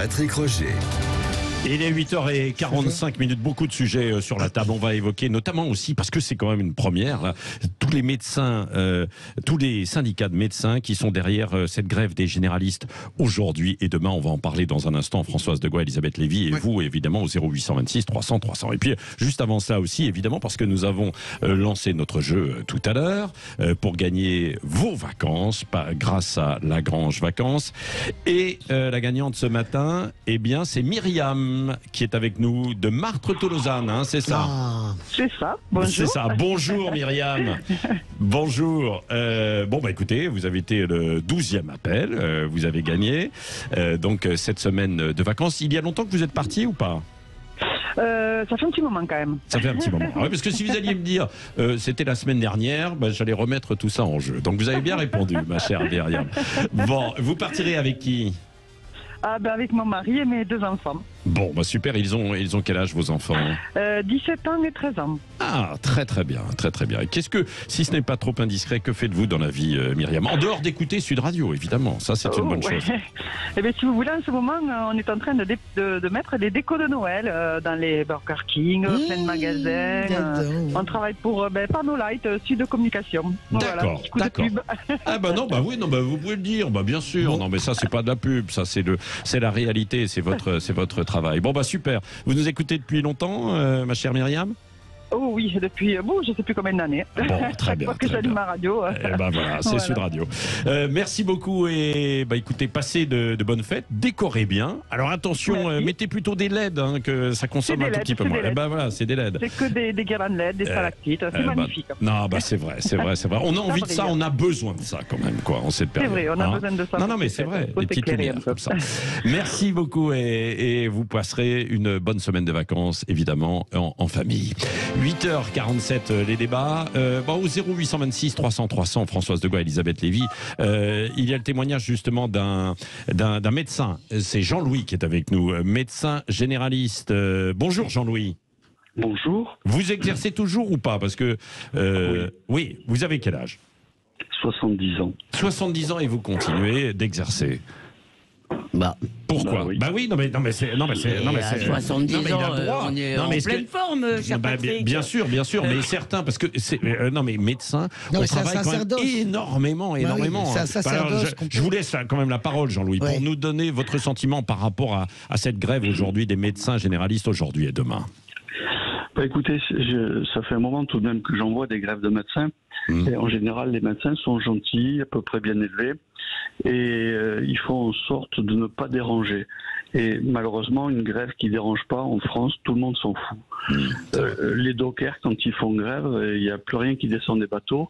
Patrick Roger. Il est 8h45, beaucoup de sujets sur la table. On va évoquer notamment aussi, parce que c'est quand même une première, là, tous les médecins, tous les syndicats de médecins qui sont derrière cette grève des généralistes aujourd'hui et demain. On va en parler dans un instant. Françoise Degois, Elisabeth Lévy et vous, évidemment, au 0826 300 300. Et puis, juste avant ça aussi, évidemment, parce que nous avons lancé notre jeu tout à l'heure pour gagner vos vacances grâce à Lagrange Vacances. Et la gagnante ce matin, eh bien, c'est Myriam qui est avec nous de Martre-Tolosane, hein, c'est ça? C'est ça, bonjour. C'est ça, bonjour Myriam. Bonjour. Écoutez, vous avez été le 12e appel, vous avez gagné donc cette semaine de vacances. Il y a longtemps que vous êtes parti ou pas? Ça fait un petit moment quand même. Ça fait un petit moment. Oui, parce que si vous alliez me dire c'était la semaine dernière, j'allais remettre tout ça en jeu. Donc vous avez bien répondu, ma chère Myriam. Bon, vous partirez avec qui? Avec mon mari et mes 2 enfants. Bon, super. Ils ont quel âge, vos enfants? 17 ans et 13 ans. Ah, très très bien, très très bien. Et qu'est-ce que, si ce n'est pas trop indiscret, que faites-vous dans la vie, Myriam? En dehors d'écouter Sud Radio, évidemment, ça c'est une bonne chose. Eh bien, si vous voulez, en ce moment, on est en train de mettre des décos de Noël dans les Burger King, plein de magasins. On travaille pour Panolight, Sud Communication. D'accord, voilà, d'accord. Vous pouvez le dire, bien sûr. Non, mais ça c'est pas de la pub, ça c'est la réalité, c'est votre travail. Bon, super. Vous nous écoutez depuis longtemps, ma chère Myriam? Oh oui, depuis, je ne sais plus combien d'années. Bon, très bien. Chaque fois que j'allume ma radio. C'est Sud Radio. Merci beaucoup et écoutez, passez de bonnes fêtes, décorez bien. Alors attention, mettez plutôt des LED, que ça consomme un tout petit peu moins. C'est des LED. C'est que des guirlandes LED, des stalactites, c'est magnifique. C'est vrai. On a envie de ça, on a besoin de ça quand même, quoi, en cette période. C'est vrai, on a besoin de ça. Non, mais c'est vrai, des petites lumières comme ça. Merci beaucoup et vous passerez une bonne semaine de vacances, évidemment, en famille. 8h47 les débats. Au 0826 300 300, Françoise Degois, Elisabeth Lévy, il y a le témoignage justement d'un médecin. C'est Jean-Louis qui est avec nous, médecin généraliste. Bonjour Jean-Louis. Bonjour. Vous exercez toujours ou pas? Parce que oui, vous avez quel âge? 70 ans. 70 ans et vous continuez d'exercer. Pourquoi? Non mais c'est 70 ans, on est en pleine forme, cher Patrick. Bien sûr, mais certains, parce que médecins, on travaille quand même énormément. Je vous laisse quand même la parole, Jean-Louis, pour nous donner votre sentiment par rapport à cette grève aujourd'hui des médecins généralistes aujourd'hui et demain. Écoutez, ça fait un moment tout de même que j'en vois des grèves de médecins. Et en général, les médecins sont gentils, à peu près bien élevés, et ils font en sorte de ne pas déranger. Et malheureusement, une grève qui ne dérange pas en France, tout le monde s'en fout. Les dockers, quand ils font grève, il n'y a plus rien qui descend des bateaux.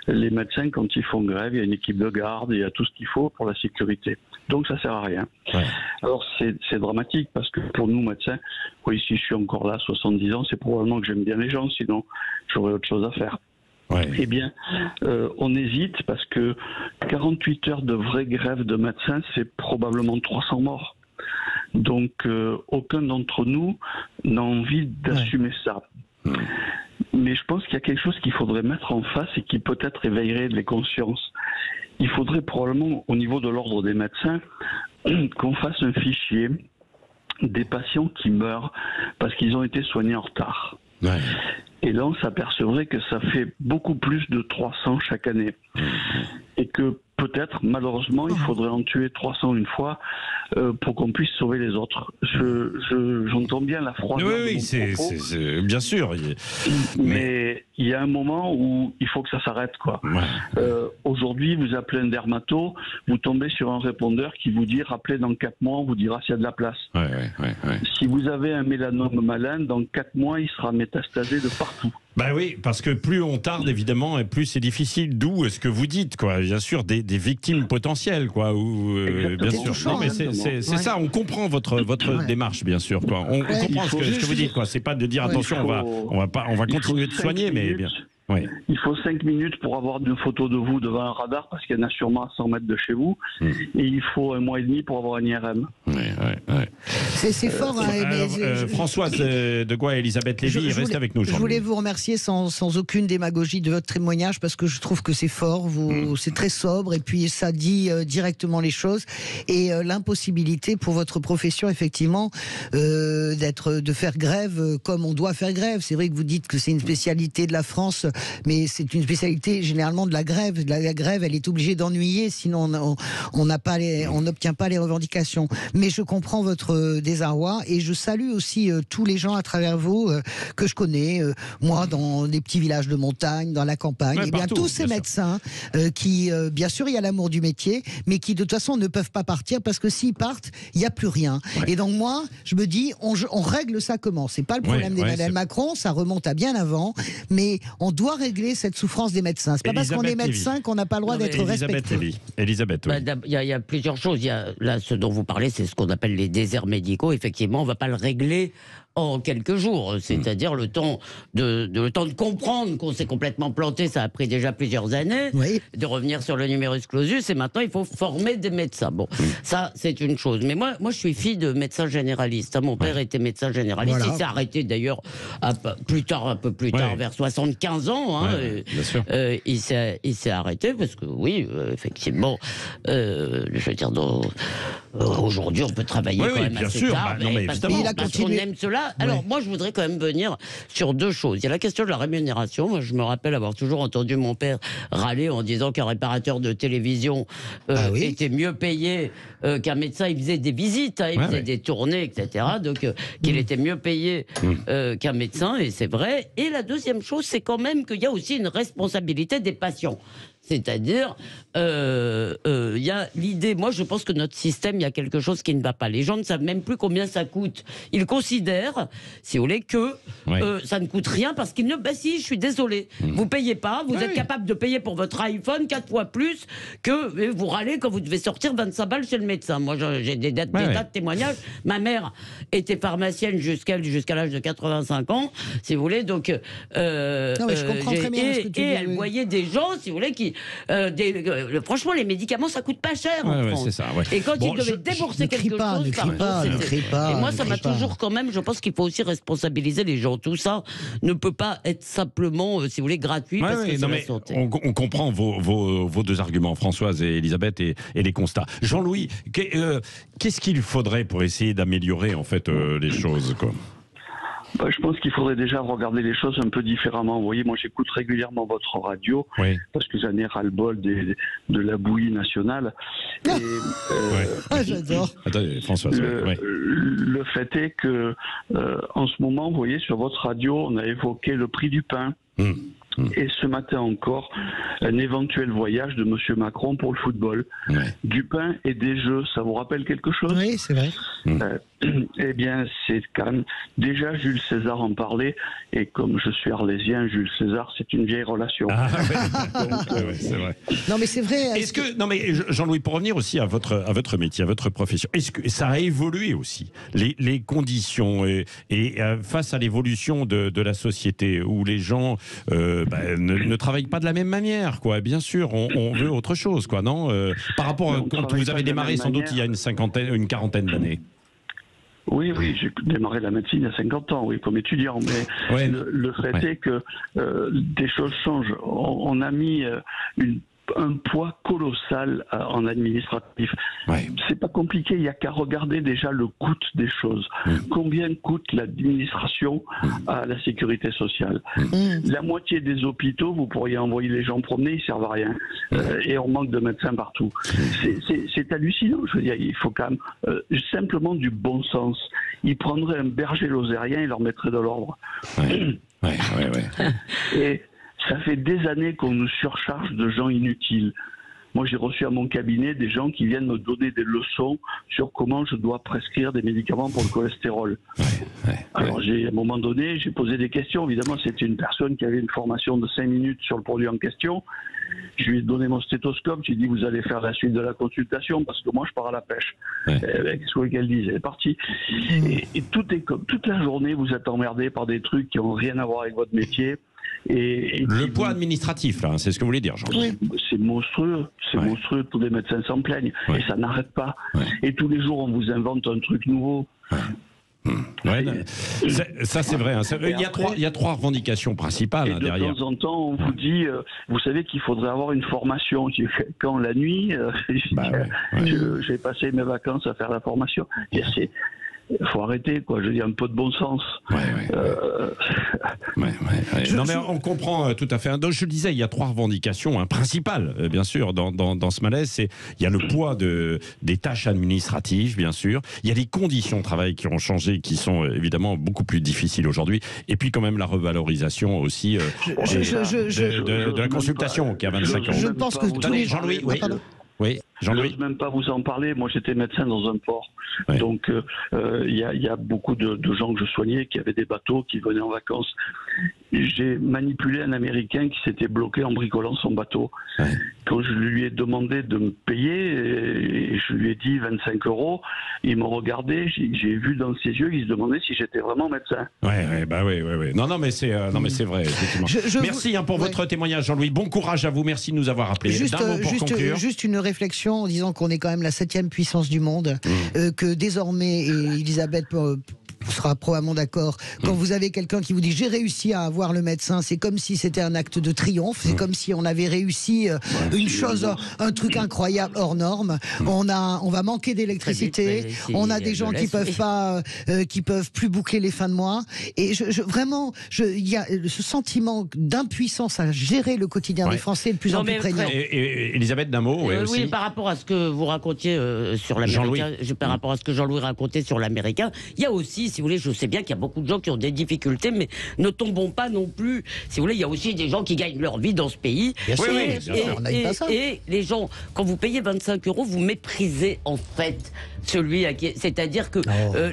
Les médecins, quand ils font grève, il y a une équipe de garde, il y a tout ce qu'il faut pour la sécurité. Donc ça sert à rien. Ouais. Alors c'est dramatique parce que pour nous médecins, si je suis encore là, 70 ans, c'est probablement que j'aime bien les gens, sinon j'aurais autre chose à faire. Ouais. Eh bien, on hésite parce que 48 heures de vraie grève de médecins, c'est probablement 300 morts. Donc, aucun d'entre nous n'a envie d'assumer ça. Mais je pense qu'il y a quelque chose qu'il faudrait mettre en face et qui peut-être éveillerait les consciences. Il faudrait probablement, au niveau de l'ordre des médecins, qu'on fasse un fichier des patients qui meurent parce qu'ils ont été soignés en retard. Ouais. Et là, on s'apercevrait que ça fait beaucoup plus de 300 chaque année. Et que peut-être, malheureusement, il faudrait en tuer 300 une fois pour qu'on puisse sauver les autres. J'entends bien la froideur. Oui, c'est bien sûr. Mais il y a un moment où il faut que ça s'arrête, quoi. Ouais. Aujourd'hui, vous appelez un dermato, vous tombez sur un répondeur qui vous dit « Rappelez dans 4 mois, on vous dira s'il y a de la place ». Si vous avez un mélanome malin, dans 4 mois, il sera métastasé de partout. Oui, parce que plus on tarde, évidemment, et plus c'est difficile. D'où ce que vous dites, quoi. Bien sûr, des victimes potentielles, quoi. Bien sûr. Non, mais c'est ça. On comprend votre démarche, bien sûr, quoi. On comprend ce que vous dites, quoi. C'est pas de dire attention, on va continuer de soigner, mais bien. Oui. Il faut 5 minutes pour avoir une photo de vous devant un radar, parce qu'il y en a sûrement à 100 mètres de chez vous. Et il faut 1 mois et demi pour avoir un IRM. C'est fort. Françoise de Gois et Elisabeth Lévy, restez avec nous. Je voulais vous remercier sans aucune démagogie de votre témoignage, parce que je trouve que c'est fort, c'est très sobre, et puis ça dit directement les choses. Et l'impossibilité pour votre profession, effectivement, de faire grève comme on doit faire grève. C'est vrai que vous dites que c'est une spécialité de la France, mais c'est une spécialité généralement de la grève. La grève, elle est obligée d'ennuyer, sinon on n'obtient pas les revendications. Mais je comprends votre désarroi, et je salue aussi tous les gens à travers vous que je connais, moi, dans des petits villages de montagne, dans la campagne. Ouais, et bien tous ces médecins qui, bien sûr, il y a l'amour du métier, mais qui de toute façon ne peuvent pas partir, parce que s'ils partent, il n'y a plus rien. Et donc moi, je me dis, on règle ça comment? C'est pas le problème d'Emmanuel Macron, ça remonte à bien avant, mais on doit régler cette souffrance des médecins. C'est pas parce qu'on est médecin qu'on n'a pas le droit d'être respecté. Elisabeth, oui. Il y a plusieurs choses. Là, ce dont vous parlez, c'est ce qu'on appelle les déserts médicaux. Effectivement, on ne va pas le régler en quelques jours, c'est-à-dire le temps de comprendre qu'on s'est complètement planté, ça a pris déjà plusieurs années, de revenir sur le numerus clausus, et maintenant il faut former des médecins. Bon, ça c'est une chose. Mais moi je suis fille de médecin généraliste. Mon père était médecin généraliste. Il s'est arrêté d'ailleurs un peu plus tard, vers 75 ans. Bien sûr. Il s'est arrêté parce que effectivement, je veux dire, aujourd'hui on peut travailler quand même assez tard, parce qu'on aime cela. Alors moi je voudrais quand même venir sur deux choses. Il y a la question de la rémunération. Moi je me rappelle avoir toujours entendu mon père râler en disant qu'un réparateur de télévision était mieux payé qu'un médecin. Il faisait des visites, il faisait des tournées, etc. Donc qu'il était mieux payé qu'un médecin, et c'est vrai. Et la deuxième chose, c'est quand même qu'il y a aussi une responsabilité des patients. C'est-à-dire, il y a l'idée, moi je pense que notre système, il y a quelque chose qui ne va pas. Les gens ne savent même plus combien ça coûte. Ils considèrent, si vous voulez, que ça ne coûte rien, parce qu'ils ne... si, je suis désolé, vous payez pas, vous êtes capable de payer pour votre iPhone 4 fois plus que vous râlez quand vous devez sortir 25 balles chez le médecin. Moi j'ai des tas de témoignages. Ma mère était pharmacienne jusqu'à l'âge de 85 ans, si vous voulez, donc... je comprends très bien ce que tu dis, elle voyait des gens, si vous voulez, qui... franchement, les médicaments, ça coûte pas cher en France. C'est ça, et quand ils devaient débourser quelque chose, et moi, ça m'a toujours quand même, je pense qu'il faut aussi responsabiliser les gens. Tout ça ne peut pas être simplement, si vous voulez, gratuit, parce que c'est la santé. On comprend vos deux arguments, Françoise et Elisabeth, et les constats. Jean-Louis, qu'est-ce qu'il faudrait pour essayer d'améliorer en fait les choses, quoi? Je pense qu'il faudrait déjà regarder les choses un peu différemment. Vous voyez, moi j'écoute régulièrement votre radio, parce que j'en ai ras-le-bol de la bouillie nationale. Et, j'adore. Attendez, Françoise. Le fait est que, en ce moment, vous voyez, sur votre radio, on a évoqué le prix du pain. Et ce matin encore, un éventuel voyage de M. Macron pour le football. Du pain et des jeux, ça vous rappelle quelque chose? Oui, c'est vrai. Eh bien, c'est quand même... Déjà, Jules César en parlait, et comme je suis arlésien, Jules César, c'est une vieille relation. C'est vrai. Non, mais c'est vrai. Non, mais Jean-Louis, pour revenir aussi à votre métier, à votre profession, est-ce que ça a évolué aussi, les conditions, et face à l'évolution de la société, où les gens ne travaillent pas de la même manière, quoi. Bien sûr, on veut autre chose, quoi, non? Par rapport à quand vous avez démarré, sans doute, il y a une quarantaine d'années. Oui, j'ai démarré la médecine à 50 ans, comme étudiant, mais le fait est que des choses changent. On a mis un poids colossal en administratif. C'est pas compliqué, il n'y a qu'à regarder déjà le coût des choses. Combien coûte l'administration à la sécurité sociale? La moitié des hôpitaux, vous pourriez envoyer les gens promener, ils servent à rien. Et on manque de médecins partout. C'est hallucinant, je veux dire, il faut quand même simplement du bon sens. Ils prendraient un berger lozérien et leur mettraient de l'ordre. Et ça fait des années qu'on nous surcharge de gens inutiles. Moi, j'ai reçu à mon cabinet des gens qui viennent me donner des leçons sur comment je dois prescrire des médicaments pour le cholestérol. Alors, à un moment donné, j'ai posé des questions. Évidemment, c'était une personne qui avait une formation de 5 minutes sur le produit en question. Je lui ai donné mon stéthoscope. J'ai dit, vous allez faire la suite de la consultation parce que moi, je pars à la pêche. Qu'est-ce que qu'elle dise? Elle est partie. Et tout est comme toute la journée, vous êtes emmerdé par des trucs qui n'ont rien à voir avec votre métier. Et le poids administratif, là, c'est ce que vous voulez dire, Jean. C'est monstrueux, tous les médecins s'en plaignent, et ça n'arrête pas. Et tous les jours, on vous invente un truc nouveau. Ça c'est vrai. Il y a trois revendications principales derrière. De temps en temps, on vous dit, vous savez qu'il faudrait avoir une formation. Quand la nuit, j'ai passé mes vacances à faire la formation. Il faut arrêter, quoi. Je dis un peu de bon sens. Non, mais on comprend tout à fait. Donc, je le disais, il y a trois revendications principales, bien sûr, dans ce malaise. Il y a le poids des tâches administratives, bien sûr. Il y a les conditions de travail qui ont changé, qui sont évidemment beaucoup plus difficiles aujourd'hui. Et puis, quand même, la revalorisation aussi de la consultation, qui a 25 euros. Je pense que tous les... Jean-Louis, oui, Jean-Louis. Je n'ose même pas vous en parler. Moi, j'étais médecin dans un port. Donc, il y a beaucoup de gens que je soignais qui avaient des bateaux, qui venaient en vacances. J'ai manipulé un Américain qui s'était bloqué en bricolant son bateau. Quand je lui ai demandé de me payer, et je lui ai dit 25 €, il me regardait, j'ai vu dans ses yeux qu'il se demandait si j'étais vraiment médecin. Oui. Non, mais c'est vrai, effectivement. Merci pour votre témoignage, Jean-Louis. Bon courage à vous, merci de nous avoir appelés. Juste une réflexion en disant qu'on est quand même la 7e puissance du monde, que désormais, et Elisabeth sera probablement d'accord, quand vous avez quelqu'un qui vous dit j'ai réussi à avoir le médecin, c'est comme si c'était un acte de triomphe, c'est comme si on avait réussi une chose, un truc incroyable hors norme. On va manquer d'électricité, on a des gens qui peuvent plus boucler les fins de mois, et vraiment il y a ce sentiment d'impuissance à gérer le quotidien des Français de plus en plus prégnant. Et Elisabeth, d'un mot, oui, par rapport à ce que vous racontiez sur l'américain, par rapport à ce que Jean-Louis racontait sur l'américain, il y a aussi, si vous voulez, je sais bien qu'il y a beaucoup de gens qui ont des difficultés, mais ne tombons pas non plus. Si vous voulez, il y a aussi des gens qui gagnent leur vie dans ce pays. Et les gens, quand vous payez 25 €, vous méprisez en fait celui à qui. C'est-à-dire que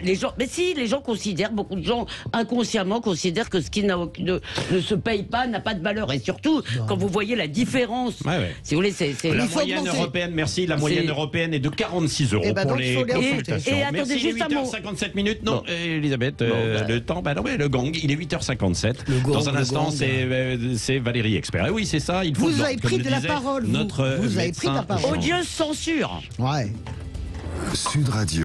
les gens. Mais si, les gens considèrent, beaucoup de gens inconsciemment considèrent que ce qui ne se paye pas n'a pas de valeur. Et surtout, quand vous voyez la différence, si vous voulez, c'est. La moyenne européenne, merci, la moyenne européenne est de 46 € pour les consultations. Et attendez, merci, juste 8h57 minutes. Non, Elisabeth, le temps, le gong, il est 8h57. Dans un instant, c'est Valérie Expert. Et oui, c'est ça, il faut. Vous avez pris de la parole, vous avez pris de la parole. Odieuse censure. Ouais. Sud Radio.